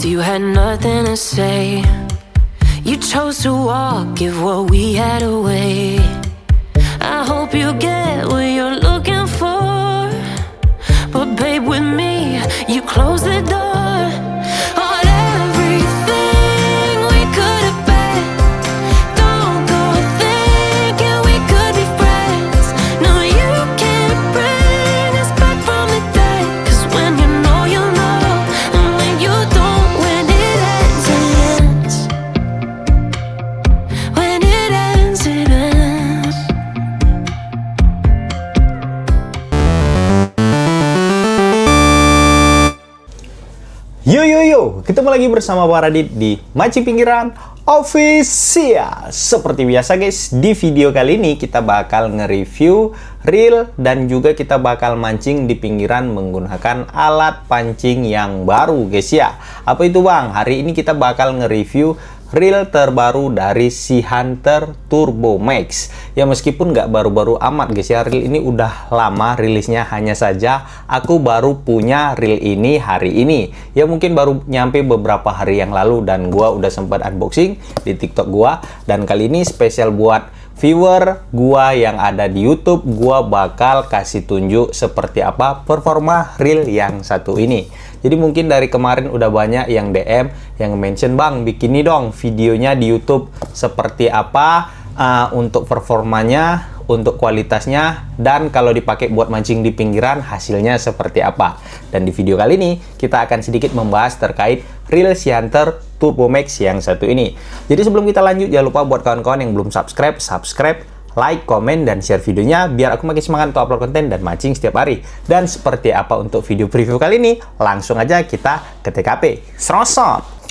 left, you had nothing to say. You chose to walk, give what we had away. I hope you get what you're looking for, but babe, with me, you close the door on everything we could have been. Don't go thinking we could be friends. No, you can't bring us back from the dead. 'Cause when you know, and when you don't, when it ends, it ends. When it ends, it ends. Yo, ketemu lagi bersama Pak Radit di Mancing Pinggiran Official. Seperti biasa guys, di video kali ini kita bakal nge-review reel dan juga kita bakal mancing di pinggiran menggunakan alat pancing yang baru guys ya. Apa itu bang? Hari ini kita bakal nge-review reel terbaru dari Sea Hunter Turbo Max. Ya meskipun nggak baru-baru amat guys ya, reel ini udah lama rilisnya, hanya saja aku baru punya reel ini hari ini. Ya mungkin baru nyampe beberapa hari yang lalu dan gua udah sempat unboxing di TikTok gua, dan kali ini spesial buat viewer gua yang ada di YouTube, gua bakal kasih tunjuk seperti apa performa reel yang satu ini. Jadi mungkin dari kemarin udah banyak yang DM yang mention, bang bikin nih dong videonya di YouTube seperti apa untuk performanya, untuk kualitasnya, dan kalau dipakai buat mancing di pinggiran hasilnya seperti apa. Dan di video kali ini kita akan sedikit membahas terkait reel Sea Hunter Turbo Max yang satu ini. Jadi sebelum kita lanjut, jangan lupa buat kawan-kawan yang belum subscribe, like, komen, dan share videonya biar aku makin semangat untuk upload konten dan mancing setiap hari. Dan seperti apa untuk video preview kali ini, langsung aja kita ke TKP. Serosot!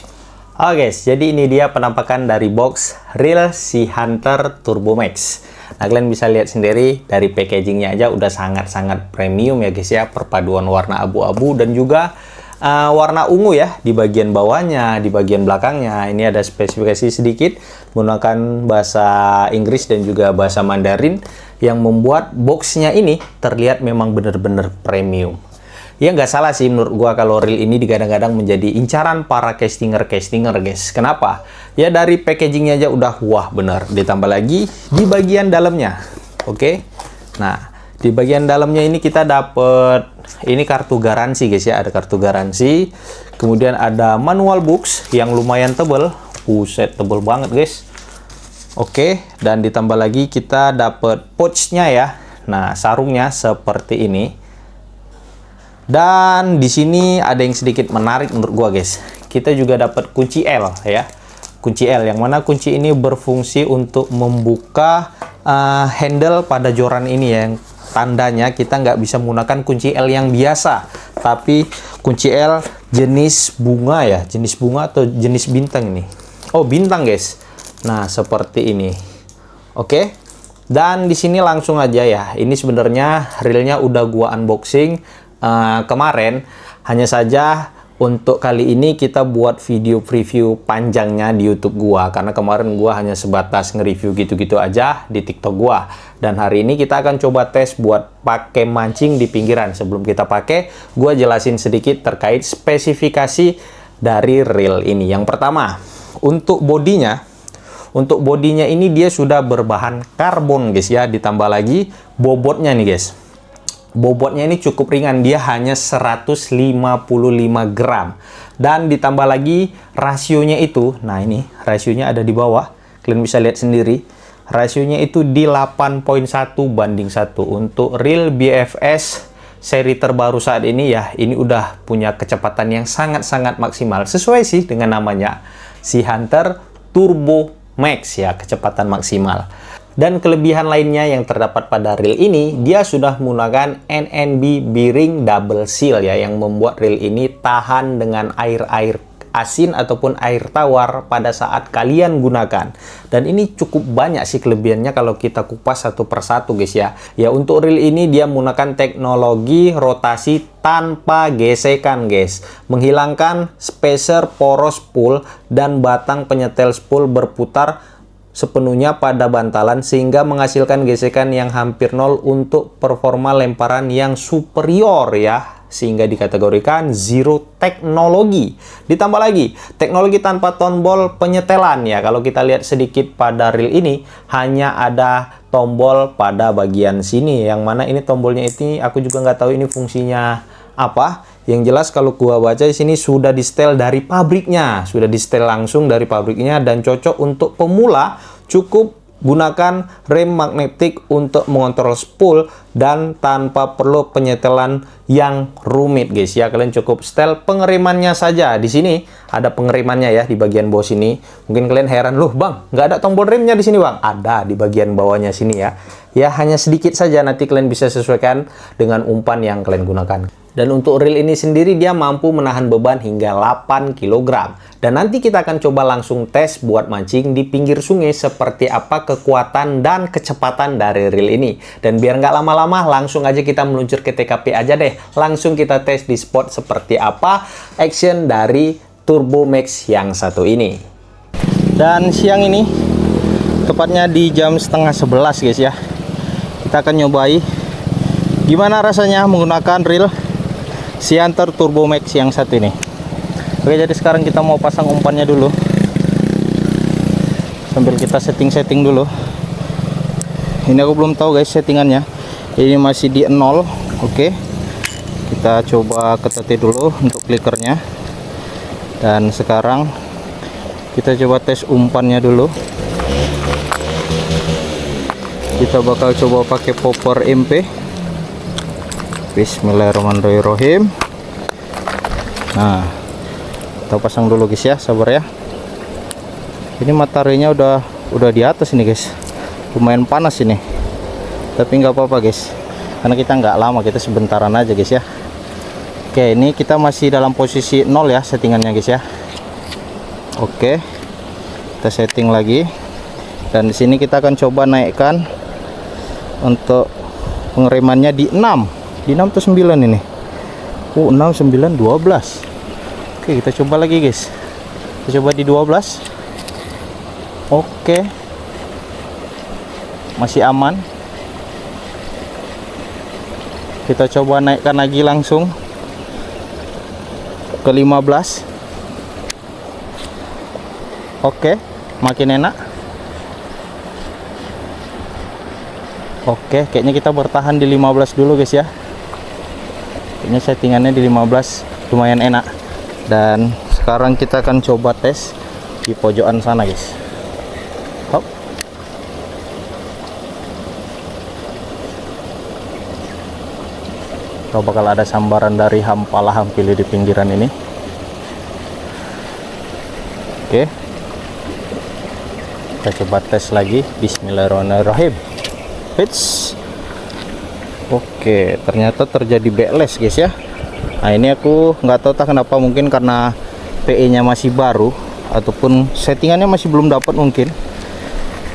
Oke guys, jadi ini dia penampakan dari box reel Sea Hunter Turbo Max. Nah kalian bisa lihat sendiri dari packagingnya aja udah sangat-sangat premium ya guys ya. Perpaduan warna abu-abu dan juga warna ungu ya di bagian bawahnya, di bagian belakangnya. Ini ada spesifikasi sedikit menggunakan bahasa Inggris dan juga bahasa Mandarin yang membuat boxnya ini terlihat memang benar-benar premium. Ya nggak salah sih menurut gua kalau reel ini digadang-gadang menjadi incaran para castinger guys. Kenapa? Ya dari packagingnya aja udah wah bener. Ditambah lagi di bagian dalamnya. Oke. Nah di bagian dalamnya ini kita dapet ini kartu garansi guys ya, ada kartu garansi. Kemudian ada manual books yang lumayan tebel. Buset, tebel banget guys. Oke, dan ditambah lagi kita dapet pouch-nya ya. Nah, sarungnya seperti ini. Dan di sini ada yang sedikit menarik menurut gua guys. Kita juga dapat kunci L ya. Kunci L yang mana kunci ini berfungsi untuk membuka handle pada joran ini ya. Yang tandanya kita nggak bisa menggunakan kunci L yang biasa, tapi kunci L jenis bunga ya, jenis bunga atau jenis bintang ini. Oh bintang guys. Nah seperti ini. Oke. Dan di sini langsung aja ya. Ini sebenarnya reelnya udah gua unboxing kemarin. Hanya saja untuk kali ini kita buat video preview panjangnya di YouTube gua, karena kemarin gua hanya sebatas nge-review gitu-gitu aja di TikTok gua. Dan hari ini kita akan coba tes buat pakai mancing di pinggiran. Sebelum kita pakai, gua jelasin sedikit terkait spesifikasi dari reel ini. Yang pertama, untuk bodinya ini dia sudah berbahan karbon guys ya, ditambah lagi bobotnya nih guys. Bobotnya ini cukup ringan, dia hanya 155 gram. Dan ditambah lagi rasionya itu, nah ini rasionya ada di bawah, kalian bisa lihat sendiri. Rasionya itu di 8.1 banding 1. Untuk reel BFS seri terbaru saat ini ya, ini udah punya kecepatan yang sangat-sangat maksimal. Sesuai sih dengan namanya, Sea Hunter Turbo Max ya, kecepatan maksimal. Dan kelebihan lainnya yang terdapat pada reel ini, dia sudah menggunakan NNB Bearing Double Seal ya, yang membuat reel ini tahan dengan air-air asin ataupun air tawar pada saat kalian gunakan. Dan ini cukup banyak sih kelebihannya kalau kita kupas satu persatu guys ya. Ya untuk reel ini dia menggunakan teknologi rotasi tanpa gesekan guys, menghilangkan spacer poros spool dan batang penyetel spool berputar sepenuhnya pada bantalan sehingga menghasilkan gesekan yang hampir nol untuk performa lemparan yang superior ya. sehingga dikategorikan zero teknologi. Ditambah lagi, teknologi tanpa tombol penyetelan ya. Kalau kita lihat sedikit pada reel ini, hanya ada tombol pada bagian sini. Yang mana ini tombolnya ini aku juga nggak tahu ini fungsinya apa. Yang jelas kalau gua baca di sini sudah di setel dari pabriknya, sudah di setel langsung dari pabriknya dan cocok untuk pemula. Cukup gunakan rem magnetik untuk mengontrol spool dan tanpa perlu penyetelan yang rumit guys ya. Kalian cukup setel pengeremannya saja. Di sini ada pengeremannya ya di bagian bawah sini. Mungkin kalian heran, loh bang, nggak ada tombol remnya di sini bang? Ada di bagian bawahnya sini ya. Ya hanya sedikit saja, nanti kalian bisa sesuaikan dengan umpan yang kalian gunakan. Dan untuk reel ini sendiri dia mampu menahan beban hingga 8 kg. Dan nanti kita akan coba langsung tes buat mancing di pinggir sungai seperti apa kekuatan dan kecepatan dari reel ini. Dan biar nggak lama-lama, langsung aja kita meluncur ke TKP aja deh. Langsung kita tes di spot seperti apa action dari Turbo Max yang satu ini. Dan siang ini, tepatnya di jam setengah 11 guys ya, kita akan nyobai gimana rasanya menggunakan reel Siantar Turbo Max yang satu ini. Oke, jadi sekarang kita mau pasang umpannya dulu. Sambil kita setting-setting dulu. Ini aku belum tahu guys settingannya. Ini masih di 0. Oke. Kita coba ketatkan dulu untuk clickernya. Dan sekarang kita coba tes umpannya dulu. Kita bakal coba pakai popper MP. Bismillahirrahmanirrahim. Nah, kita pasang dulu guys ya, sabar ya. Ini mataharinya udah di atas ini guys, lumayan panas ini, tapi nggak apa-apa guys, karena kita nggak lama, kita sebentaran aja guys ya. Oke, ini kita masih dalam posisi 0 ya settingannya guys ya. Oke, kita setting lagi, dan di sini kita akan coba naikkan untuk pengeremannya di 6. Di 6 atau 9 ini. 6, 9, 12. Oke, kita coba lagi guys. Kita coba di 12. Oke. Masih aman. Kita coba naikkan lagi langsung ke 15. Oke, makin enak. Oke, kayaknya kita bertahan di 15 dulu guys ya. Kayaknya settingannya di 15 lumayan enak. Dan sekarang kita akan coba tes di pojokan sana guys. Hop. Kalau bakal ada sambaran dari hampalah hampili di pinggiran ini. Oke, kita coba tes lagi. Bismillahirrahmanirrahim. Hits. Oke, ternyata terjadi backlash guys ya. Nah, ini aku nggak tahu tak kenapa, mungkin karena PE nya masih baru ataupun settingannya masih belum dapat mungkin.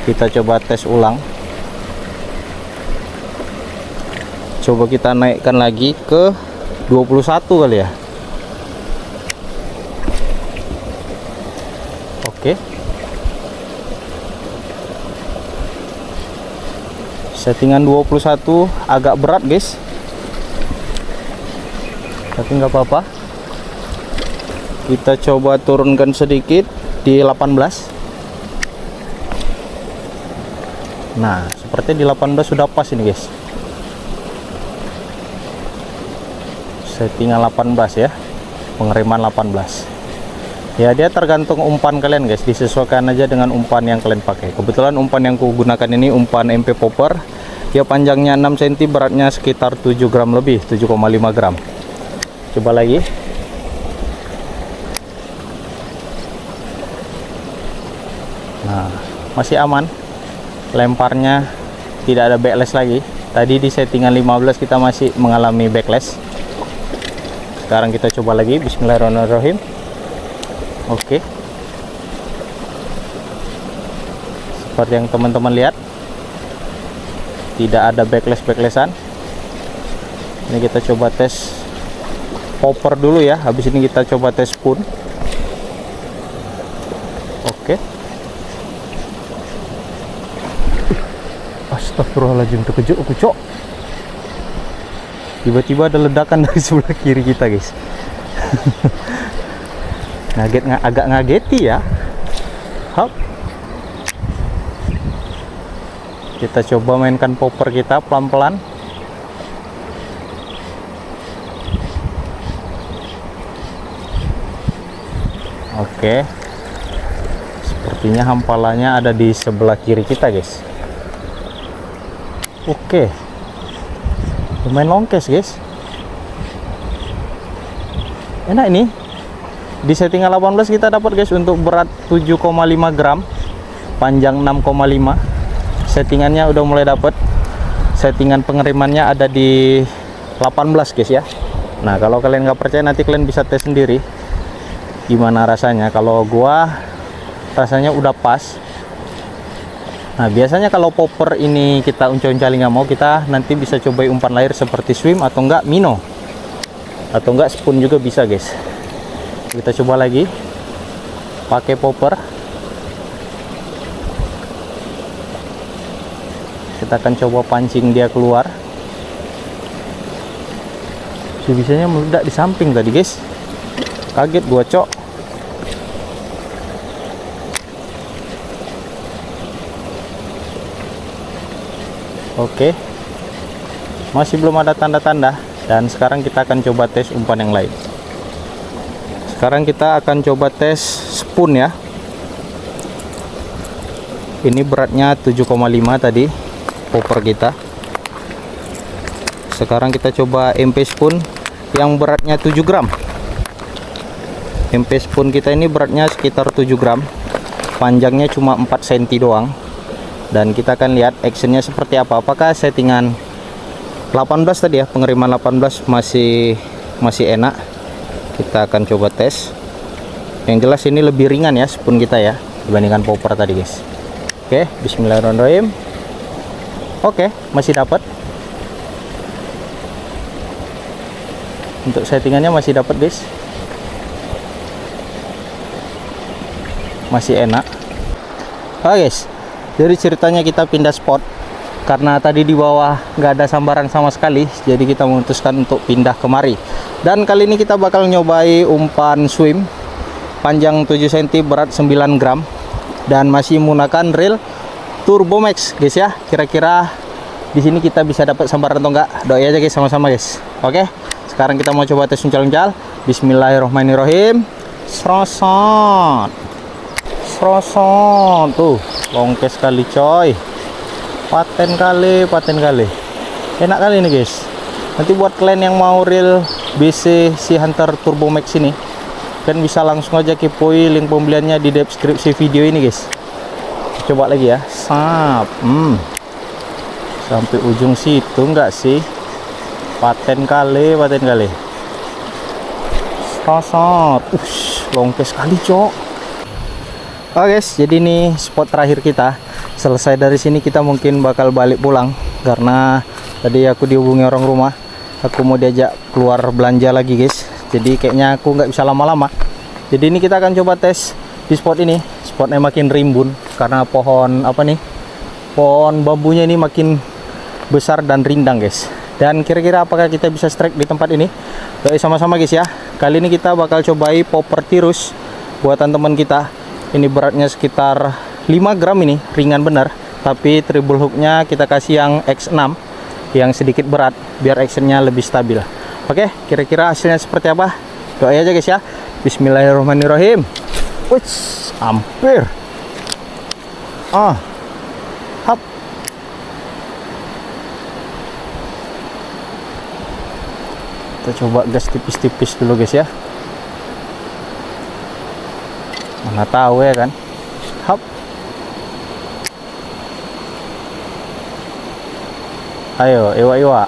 Kita coba tes ulang. Coba kita naikkan lagi ke 21 kali ya. Oke. Settingan 21 agak berat guys, tapi nggak apa-apa. Kita coba turunkan sedikit di 18. Nah, sepertinya di 18 sudah pas ini guys. Settingan 18 ya, pengereman 18. Ya, dia tergantung umpan kalian guys, disesuaikan aja dengan umpan yang kalian pakai. Kebetulan umpan yang ku gunakan ini umpan MP popper. Ya, panjangnya 6 cm, beratnya sekitar 7 gram lebih, 7,5 gram. Coba lagi. Nah, masih aman. Lemparnya tidak ada backlash lagi. Tadi di settingan 15 kita masih mengalami backlash. Sekarang kita coba lagi. Bismillahirrahmanirrahim. Oke. Seperti yang teman-teman lihat, tidak ada backlashan. Ini kita coba tes popper dulu ya. Habis ini kita coba tes spoon. Oke. Astagfirullahaladzim, terkejut aku cok. Tiba-tiba ada ledakan dari sebelah kiri kita, guys. Agak ngageti ya. Hop. Kita coba mainkan popper kita pelan-pelan. Oke. Sepertinya hampalannya ada di sebelah kiri kita, guys. Oke. Lumayan longkes, guys. Enak ini. Di settingan 18 kita dapat, guys, untuk berat 7,5 gram, panjang 6,5. Settingannya udah mulai dapat. Settingan pengerimannya ada di 18, guys ya. Nah, kalau kalian nggak percaya, nanti kalian bisa tes sendiri gimana rasanya. Kalau gua rasanya udah pas. Nah, biasanya kalau popper ini kita uncal-uncali nggak mau, kita nanti bisa coba umpan layar seperti swim atau enggak minnow, atau enggak spoon juga bisa, guys. Kita coba lagi pakai popper. Kita akan coba pancing dia keluar. Bisanya meledak di samping tadi, guys. Kaget gua, cok. Oke. Masih belum ada tanda-tanda, dan sekarang kita akan coba tes umpan yang lain. Sekarang kita akan coba tes spoon ya. Ini beratnya 7,5 tadi popper kita. Sekarang kita coba MP spoon yang beratnya 7 gram. MP spoon kita ini beratnya sekitar 7 gram. Panjangnya cuma 4 cm doang. Dan kita akan lihat actionnya seperti apa. Apakah settingan 18 tadi ya, pengiriman 18 masih enak. Kita akan coba tes. Yang jelas ini lebih ringan ya spoon kita ya dibandingkan popper tadi, guys. Oke, bismillahirrahmanirrahim. Oke, masih dapat. Untuk settingannya masih dapat, guys. Masih enak. Oke, guys. Jadi ceritanya kita pindah spot karena tadi di bawah nggak ada sambaran sama sekali, jadi kita memutuskan untuk pindah kemari. Dan kali ini kita bakal nyobai umpan swim panjang 7 cm, berat 9 gram, dan masih menggunakan reel Turbo Max, guys ya. Kira-kira di sini kita bisa dapat sambaran atau enggak? Doain aja, guys, sama-sama, guys. Oke, sekarang kita mau coba tes uncal-uncal. Bismillahirrohmanirrohim. Serosot tuh, longkes kali, coy. Paten kali. Enak kali ini, guys. Nanti buat kalian yang mau reel BC Sea Hunter Turbo Max ini, kalian bisa langsung aja kepoin link pembeliannya di deskripsi video ini, guys. Coba lagi ya. Sampai ujung situ enggak sih? Paten kali. Serosot. Longkes kali, cok. Oke, guys, jadi ini spot terakhir kita. Selesai dari sini kita mungkin bakal balik pulang karena tadi aku dihubungi orang rumah. Aku mau diajak keluar belanja lagi, guys. Jadi kayaknya aku nggak bisa lama-lama. Jadi ini kita akan coba tes di spot ini. Spotnya makin rimbun karena pohon bambunya ini makin besar dan rindang, guys. Dan kira-kira apakah kita bisa strike di tempat ini? Doain sama-sama, guys ya. Kali ini kita bakal cobai popper tirus buatan teman kita. Ini beratnya sekitar 5 gram, ini ringan benar, tapi treble hooknya kita kasih yang X6 yang sedikit berat biar actionnya lebih stabil. Oke, kira-kira hasilnya seperti apa? Doain aja, guys ya. Bismillahirrahmanirrahim. Wih, hampir. Hap. Kita coba gas tipis-tipis dulu, guys ya. Mana tahu ya kan. Hap. Ayo, iwa.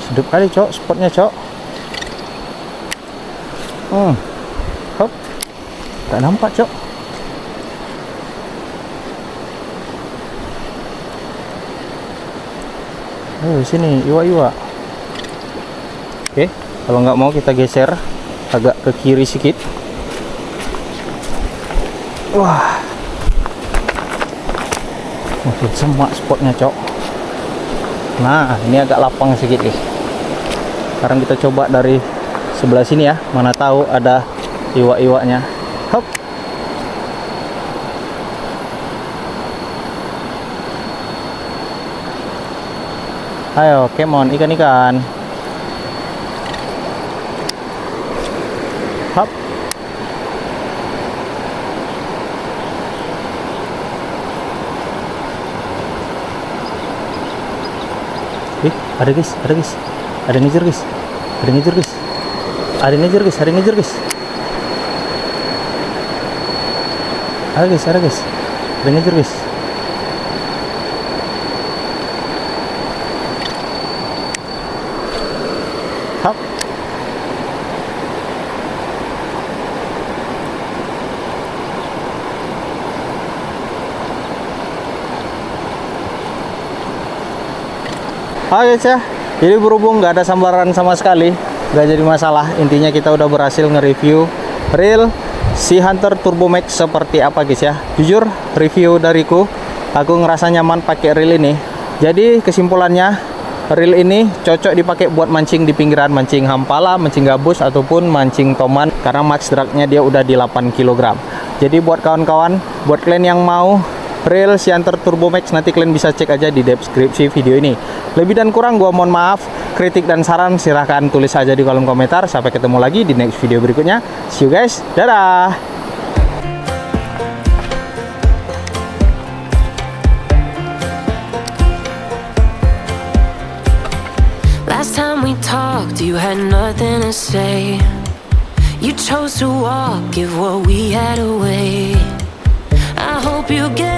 Sedap kali, cok, spotnya, cok. Hop. Tak nampak, cok. Ayo sini, iwa. Oke, kalau nggak mau kita geser agak ke kiri sedikit. Wah, semak spotnya, cok. Nah, ini agak lapang sedikit guys. Sekarang kita coba dari sebelah sini ya, mana tahu ada iwak-iwaknya. Hop. Ayo, come on, ikan-ikan. Hop. Ada guys, ada guys. Ada yang ngejar guys. Ada yang ngejar guys. Ada yang ngejar guys, ada yang ngejar guys. Ada guys, ada guys. Ada yang ngejar guys. Hop. Oke guys ya, jadi berhubung nggak ada sambaran sama sekali, nggak jadi masalah. Intinya kita udah berhasil nge-review reel Sea Hunter Turbo Max seperti apa guys ya. Jujur review dariku, aku ngerasa nyaman pakai reel ini. Jadi kesimpulannya, reel ini cocok dipakai buat mancing di pinggiran, mancing hampala, mancing gabus ataupun mancing toman, karena max dragnya dia udah di 8 kg. Jadi buat kawan-kawan, buat kalian yang mau reel Sea Hunter Turbo Max, nanti kalian bisa cek aja di deskripsi video ini. Lebih dan kurang gua mohon maaf. Kritik dan saran silahkan tulis aja di kolom komentar. Sampai ketemu lagi di next video berikutnya. See you guys, dadah. Last time we talked, you had nothing to say. You chose to walk, give what we had away. I hope you get